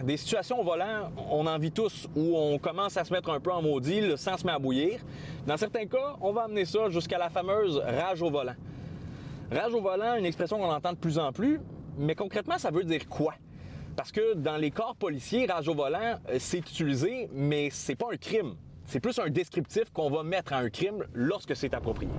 Des situations au volant, on en vit tous, où on commence à se mettre un peu en maudit, le sang se met à bouillir. Dans certains cas, on va amener ça jusqu'à la fameuse rage au volant. Rage au volant, une expression qu'on entend de plus en plus, mais concrètement, ça veut dire quoi? Parce que dans les corps policiers, rage au volant, c'est utilisé, mais c'est pas un crime. C'est plus un descriptif qu'on va mettre à un crime lorsque c'est approprié.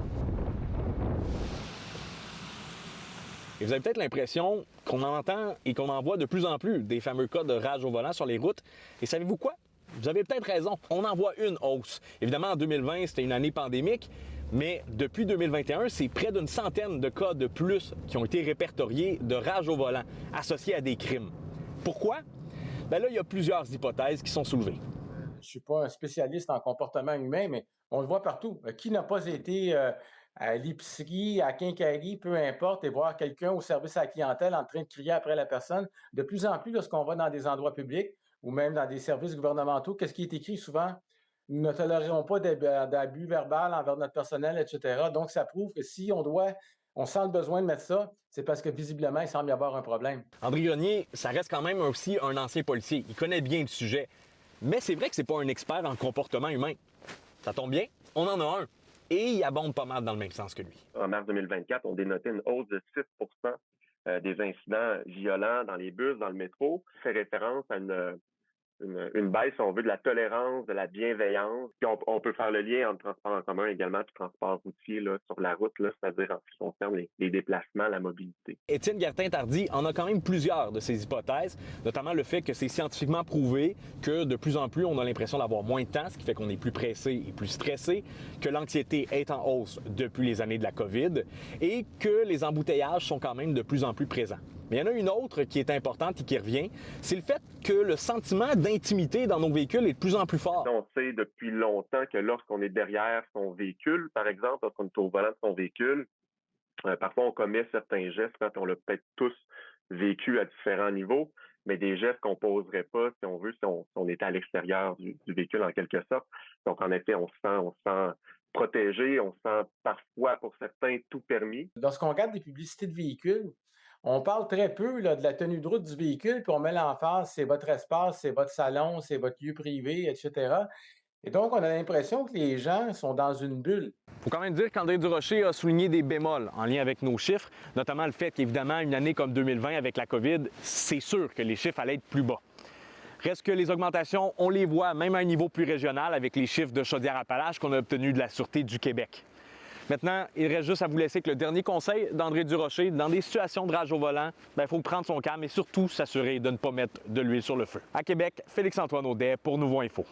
Et vous avez peut-être l'impression qu'on en entend et qu'on en voit de plus en plus des fameux cas de rage au volant sur les routes. Et savez-vous quoi? Vous avez peut-être raison, on en voit une hausse. Évidemment, en 2020, c'était une année pandémique, mais depuis 2021, c'est près d'une centaine de cas de plus qui ont été répertoriés de rage au volant associés à des crimes. Pourquoi? Bien là, il y a plusieurs hypothèses qui sont soulevées. Je ne suis pas un spécialiste en comportement humain, mais on le voit partout. Qui n'a pas été à l'épicerie, à la quincaillerie, peu importe, et voir quelqu'un au service à la clientèle en train de crier après la personne? De plus en plus, lorsqu'on va dans des endroits publics ou même dans des services gouvernementaux, qu'est-ce qui est écrit souvent? Nous ne tolérerons pas d'abus verbal envers notre personnel, etc. Donc, ça prouve que si on sent le besoin de mettre ça, c'est parce que visiblement, il semble y avoir un problème. André Grenier, ça reste quand même aussi un ancien policier. Il connaît bien le sujet. Mais c'est vrai que c'est pas un expert en comportement humain. Ça tombe bien, on en a un. Et il abonde pas mal dans le même sens que lui. En mars 2024, on dénotait une hausse de 6 des incidents violents dans les bus, dans le métro. Ça fait référence à une baisse, si on veut, de la tolérance, de la bienveillance. Puis on peut faire le lien entre transport en commun également et transport routier là, sur la route, là, c'est-à-dire en ce qui concerne les déplacements, la mobilité. Étienne Gertin-Tardy en a quand même plusieurs de ces hypothèses, notamment le fait que c'est scientifiquement prouvé que de plus en plus, on a l'impression d'avoir moins de temps, ce qui fait qu'on est plus pressé et plus stressé, que l'anxiété est en hausse depuis les années de la COVID et que les embouteillages sont quand même de plus en plus présents. Mais il y en a une autre qui est importante et qui revient, c'est le fait que le sentiment d'intimité dans nos véhicules est de plus en plus fort. On sait depuis longtemps que lorsqu'on est derrière son véhicule, par exemple, lorsqu'on est au volant de son véhicule, parfois on commet certains gestes, quand on l'a peut-être tous vécu à différents niveaux, mais des gestes qu'on poserait pas, si on veut, si on était à l'extérieur du véhicule en quelque sorte. Donc en effet, on se sent protégé, on se sent parfois, pour certains, tout permis. Lorsqu'on regarde des publicités de véhicules, on parle très peu là, de la tenue de route du véhicule, puis on met l'emphase, c'est votre espace, c'est votre salon, c'est votre lieu privé, etc. Et donc, on a l'impression que les gens sont dans une bulle. Il faut quand même dire qu'André Durocher a souligné des bémols en lien avec nos chiffres, notamment le fait qu'évidemment, une année comme 2020 avec la COVID, c'est sûr que les chiffres allaient être plus bas. Reste que les augmentations, on les voit même à un niveau plus régional avec les chiffres de Chaudière-Appalaches qu'on a obtenus de la Sûreté du Québec. Maintenant, il reste juste à vous laisser que le dernier conseil d'André Durocher, dans des situations de rage au volant, il faut prendre son calme et surtout s'assurer de ne pas mettre de l'huile sur le feu. À Québec, Félix-Antoine Audet pour Nouveau Info.